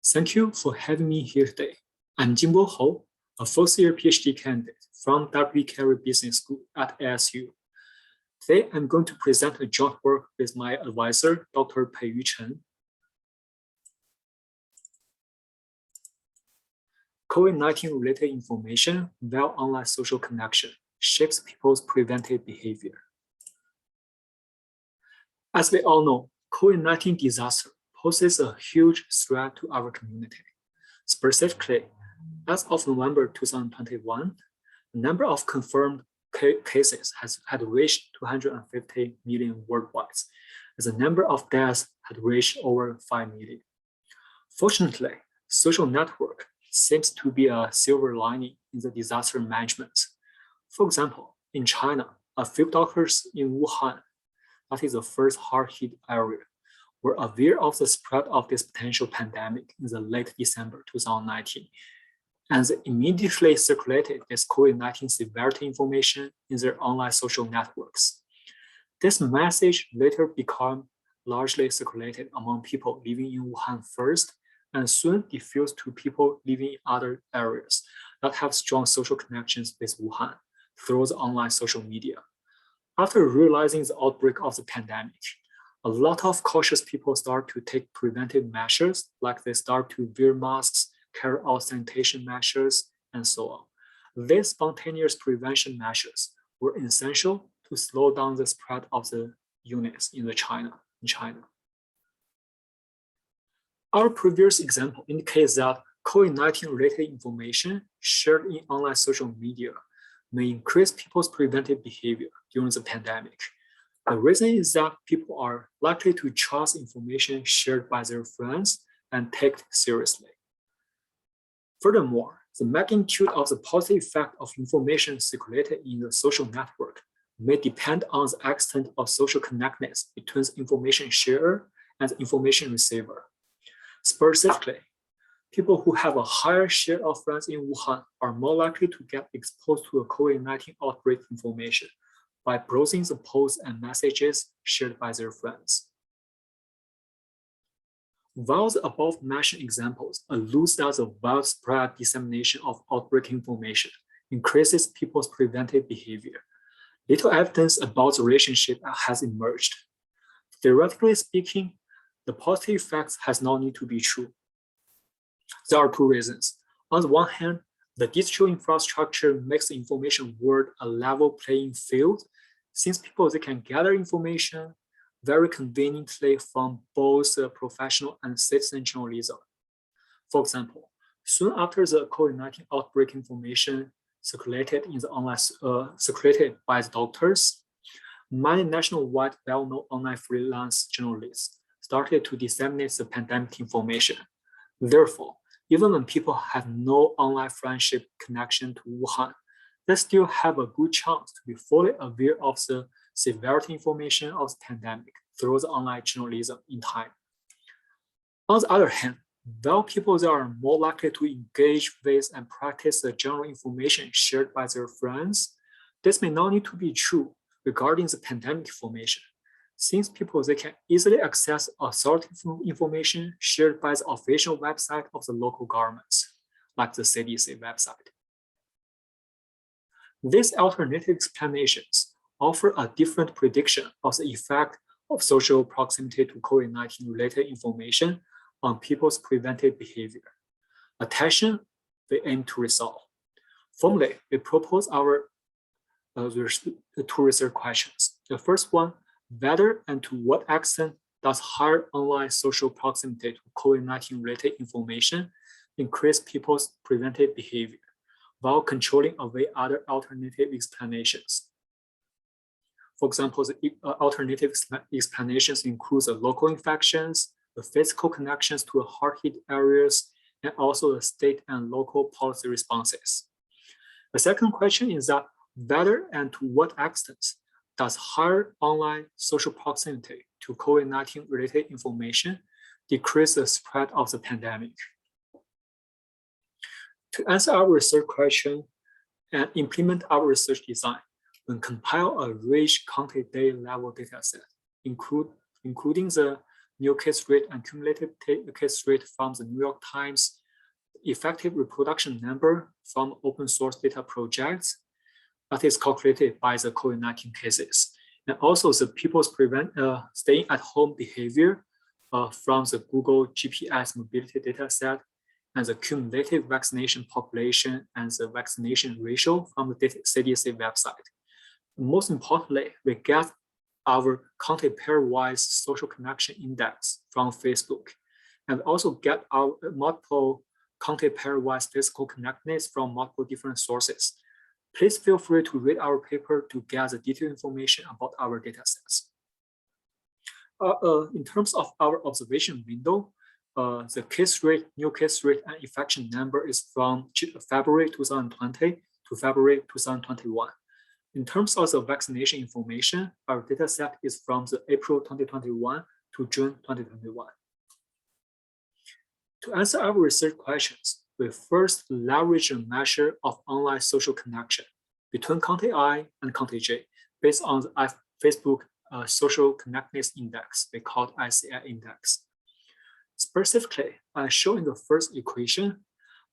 Thank you for having me here today. I'm Jingbo Hou, a first-year PhD candidate from W. Carey Business School at ASU. Today, I'm going to present a joint work with my advisor, Dr. Peiyu Chen. COVID-19 related information via online social connection shapes people's preventive behavior. As we all know, COVID-19 disaster poses a huge threat to our community. Specifically, as of November 2021, the number of confirmed cases had reached 250 million worldwide, as the number of deaths had reached over 5 million. Fortunately, social network seems to be a silver lining in the disaster management. For example, in China, a few doctors in Wuhan, that is the first hard-hit area, were aware of the spread of this potential pandemic in the late December 2019, and they immediately circulated this COVID-19 severity information in their online social networks. This message later became largely circulated among people living in Wuhan first, and soon diffused to people living in other areas that have strong social connections with Wuhan through the online social media. After realizing the outbreak of the pandemic, a lot of cautious people start to take preventive measures, like they start to wear masks, carry out sanitation measures, and so on. These spontaneous prevention measures were essential to slow down the spread of the illness in China. Our previous example indicates that COVID-19 related information shared in online social media may increase people's preventive behavior during the pandemic. The reason is that people are likely to trust information shared by their friends and take it seriously. Furthermore, the magnitude of the positive effect of information circulated in the social network may depend on the extent of social connectedness between the information sharer and the information receiver. Specifically, people who have a higher share of friends in Wuhan are more likely to get exposed to a COVID-19 outbreak information by browsing the posts and messages shared by their friends. While the above-mentioned examples allude that the widespread dissemination of outbreak information increases people's preventive behavior, little evidence about the relationship has emerged. Theoretically speaking, the positive effects has no need to be true. There are two reasons. On the one hand, the digital infrastructure makes the information world a level playing field, since people they can gather information very conveniently from both professional and citizen journalism. For example, soon after the COVID-19 outbreak information circulated in the online circulated by the doctors, many nationwide well-known online freelance journalists started to disseminate the pandemic information. Therefore, even when people have no online friendship connection to Wuhan, they still have a good chance to be fully aware of the severity information of the pandemic through the online journalism in time. On the other hand, while people they are more likely to engage with and practice the general information shared by their friends, this may not need to be true regarding the pandemic information, since people they can easily access authoritative information shared by the official website of the local governments, like the CDC website. These alternative explanations offer a different prediction of the effect of social proximity to COVID-19 related information on people's preventive behavior, a tension we aim to resolve. Formally, we propose our two research questions. The first one, whether and to what extent does higher online social proximity to COVID-19 related information increase people's preventive behavior while controlling away other alternative explanations? For example, the alternative explanations include the local infections, the physical connections to the hard-hit areas, and also the state and local policy responses. The second question is that whether and to what extent does higher online social proximity to COVID-19 related information decrease the spread of the pandemic? To answer our research question and implement our research design, we compile a rich county day level dataset, including the new case rate and cumulative case rate from the New York Times, effective reproduction number from open source data projects that is calculated by the COVID-19 cases, and also the people's staying at home behavior from the Google GPS mobility data set, and the cumulative vaccination population and the vaccination ratio from the CDC website. Most importantly, we get our content pairwise social connection index from Facebook, and also get our multiple content pairwise physical connectedness from multiple different sources. Please feel free to read our paper to get the detailed information about our data sets. In terms of our observation window, the case rate, new case rate, and infection number is from February 2020 to February 2021. In terms of the vaccination information, our data set is from the April 2021 to June 2021. To answer our research questions, we first leverage a measure of online social connection between County I and County J based on the Facebook social connectedness index, we call it ICI index. Specifically, as shown in the first equation,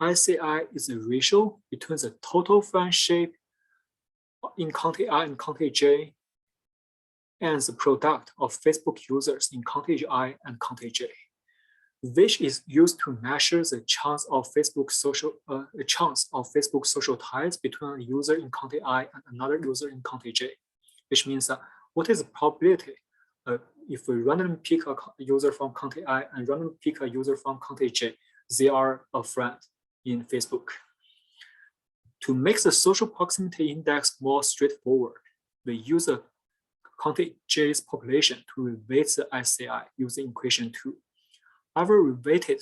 ICI is a ratio between the total friendship in County I and County J and the product of Facebook users in County I and County J, which is used to measure the chance of Facebook social ties between a user in County I and another user in County J, which means that what is the probability if we randomly pick a user from County I and randomly pick a user from County J, they are a friend in Facebook. To make the social proximity index more straightforward, we use a County J's population to reweight the ICI using equation 2. Our reweighted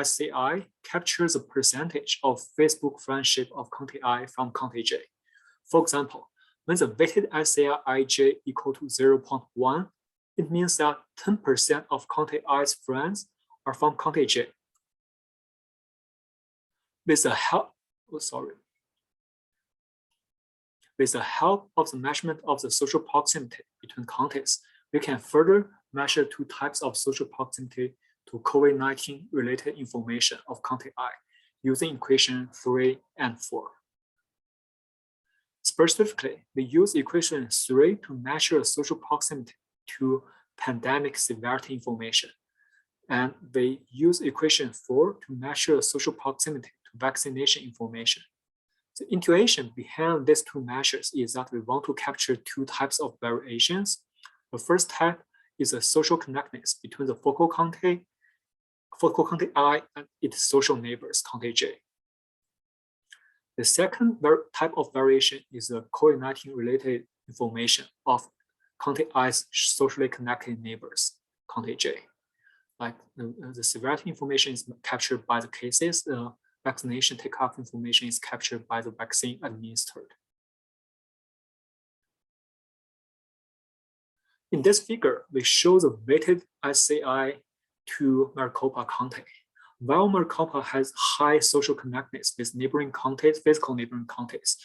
ICI captures the percentage of Facebook friendship of County I from County J. For example, when the weighted ICI ij equal to 0.1, it means that 10% of County I's friends are from County J. With the help of the measurement of the social proximity between counties, we can further measure two types of social proximity to COVID-19 related information of County I using equation 3 and 4. Specifically, we use equation 3 to measure social proximity to pandemic severity information, and we use equation 4 to measure social proximity to vaccination information. The intuition behind these two measures is that we want to capture two types of variations. The first type is a social connectedness between the focal county I and its social neighbors, County J. The second type of variation is the COVID-19 related information of County I's socially connected neighbors, County J. Like the severity information is captured by the cases, the vaccination take-up information is captured by the vaccine administered. In this figure, we show the weighted ICI to Maricopa County. While Maricopa has high social connectedness with neighboring counties, physical neighboring counties,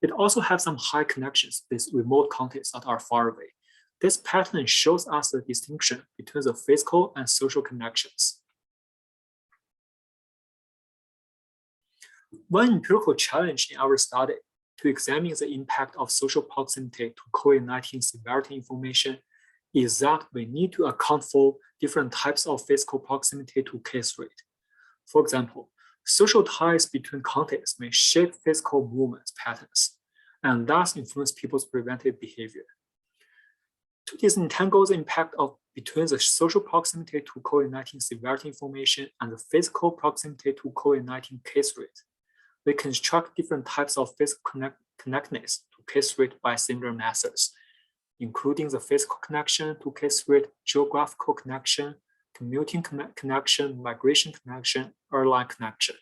it also has some high connections with remote counties that are far away. This pattern shows us the distinction between the physical and social connections. One empirical challenge in our study to examine the impact of social proximity to COVID-19 severity information is that we need to account for different types of physical proximity to case rate. For example, social ties between counties may shape physical movement patterns and thus influence people's preventive behavior. To disentangle the impact between the social proximity to COVID-19 severity information and the physical proximity to COVID-19 case rate, we construct different types of physical connectedness to case rate by similar methods, including the physical connection to case rate, geographical connection, commuting connection, migration connection, airline connection.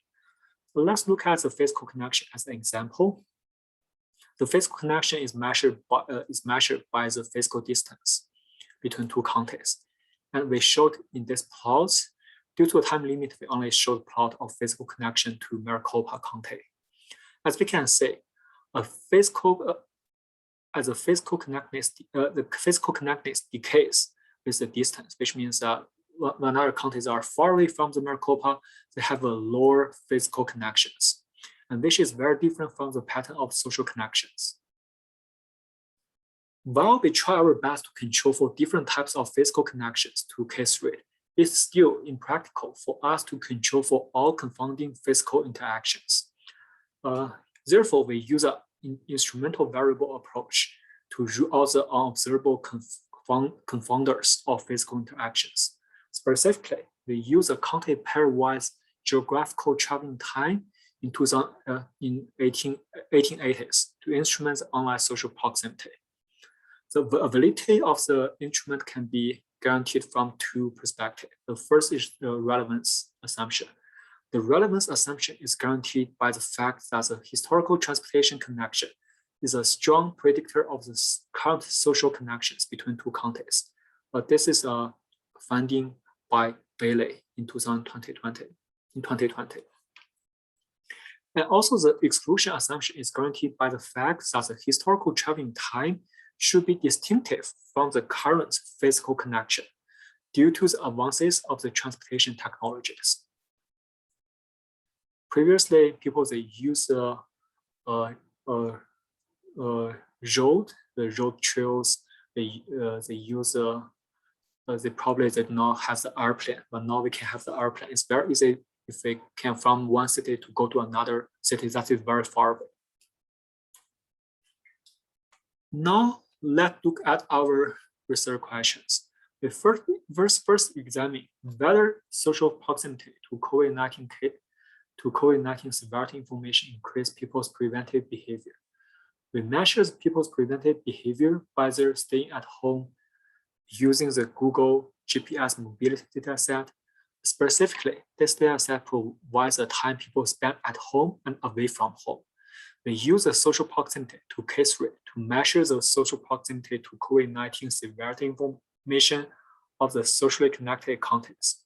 So let's look at the physical connection as an example. The physical connection is measured by the physical distance between two counties. And we showed in this plot, due to a time limit, we only showed plot of physical connection to Maricopa County. As we can see, the physical connectedness decays with the distance, which means that when other counties are far away from the Maricopa, they have a lower physical connections. And this is very different from the pattern of social connections. While we try our best to control for different types of physical connections to case rate, it's still impractical for us to control for all confounding physical interactions. Therefore, we use an instrumental variable approach to rule out the unobservable confounders of physical interactions. Specifically, we use a county pairwise geographical traveling time in 1880s to instrument the online social proximity. The validity of the instrument can be guaranteed from two perspectives. The first is the relevance assumption. The relevance assumption is guaranteed by the fact that the historical transportation connection is a strong predictor of the current social connections between two counties. But this is a finding by Bailey in 2020. And also the exclusion assumption is guaranteed by the fact that the historical traveling time should be distinctive from the current physical connection due to the advances of the transportation technologies. Previously, people they use the road trails. They probably did not have the airplane, but now we can have the airplane. It's very easy if we can from one city to go to another city that is very far away. Now let's look at our research questions. We first examine whether social proximity to COVID-19 severity information increase people's preventive behavior. We measure people's preventive behavior by their staying at home using the Google GPS mobility dataset. Specifically, this dataset provides the time people spend at home and away from home. We use the social proximity to case rate to measure the social proximity to COVID-19 severity information of the socially connected counties.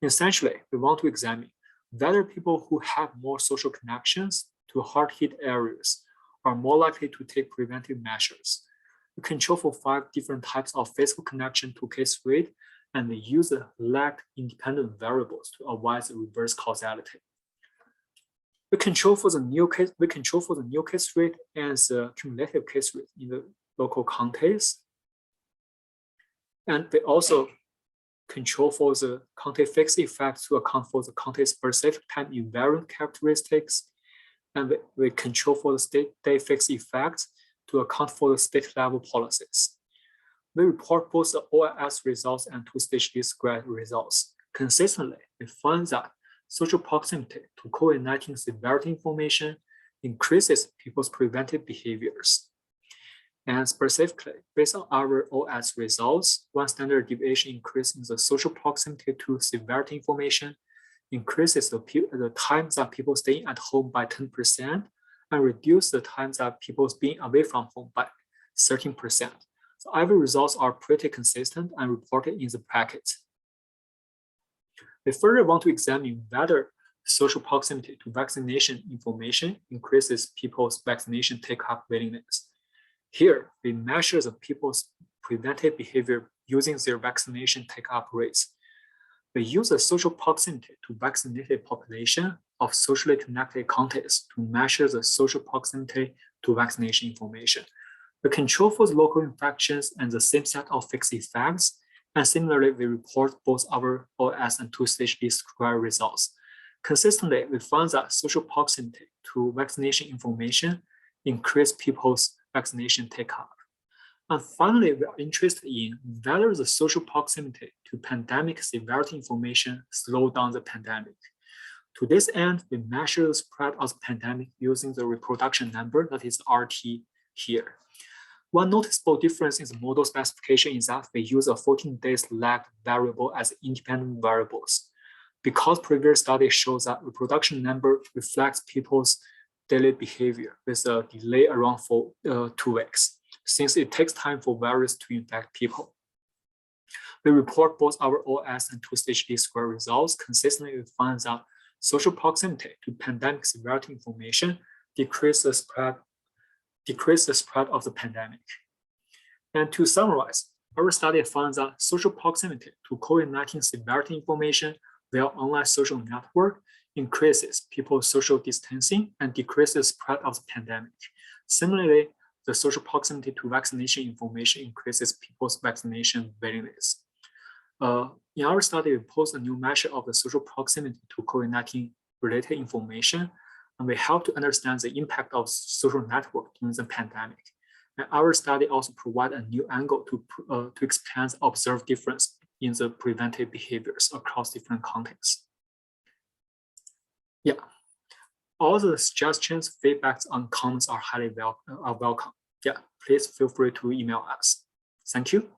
Essentially, we want to examine whether people who have more social connections to hard-hit areas are more likely to take preventive measures. We control for 5 different types of physical connection to case rate, and we use the lagged independent variables to avoid the reverse causality. We control for the new case rate and the cumulative case rate in the local counties. And we also control for the county fixed effect to account for the county's specific time invariant characteristics. And we control for the state day fixed effect to account for the state level policies. We report both the OLS results and two-stage least squared results. Consistently, we find that social proximity to COVID-19 severity information increases people's preventive behaviors. And specifically, based on our OS results, one standard deviation increase in the social proximity to severity information increases the time that people staying at home by 10% and reduce the time that people being away from home by 13%. So our results are pretty consistent and reported in the packet. We further want to examine whether social proximity to vaccination information increases people's vaccination take-up willingness. Here, we measure the people's preventive behavior using their vaccination take-up rates. We use the social proximity to vaccinated population of socially connected counties to measure the social proximity to vaccination information. We control for the local infections and the same set of fixed effects. And similarly, we report both our OS and two-stage least square results. Consistently, we found that social proximity to vaccination information increase people's vaccination take-up. And finally, we are interested in whether the social proximity to pandemic severity information slow down the pandemic. To this end, we measure the spread of the pandemic using the reproduction number, that is RT here. One noticeable difference in the model specification is that we use a 14 days lag variable as independent variables. Because previous studies show that reproduction number reflects people's daily behavior with a delay around 2 weeks, since it takes time for virus to infect people. We report both our OS and two-stage least square results. Consistently, we find that social proximity to pandemic severity information decrease the spread of the pandemic. And to summarize, Our study found that social proximity to COVID-19 severity information via online social network increases people's social distancing and decreases spread of the pandemic. Similarly, the social proximity to vaccination information increases people's vaccination willingness. In our study, we posed a new measure of the social proximity to COVID-19 related information, and we help to understand the impact of social network during the pandemic. And our study also provide a new angle to expand the observed difference in the preventive behaviors across different contexts. Yeah, all the suggestions, feedbacks, and comments are highly welcome. Yeah, please feel free to email us. Thank you.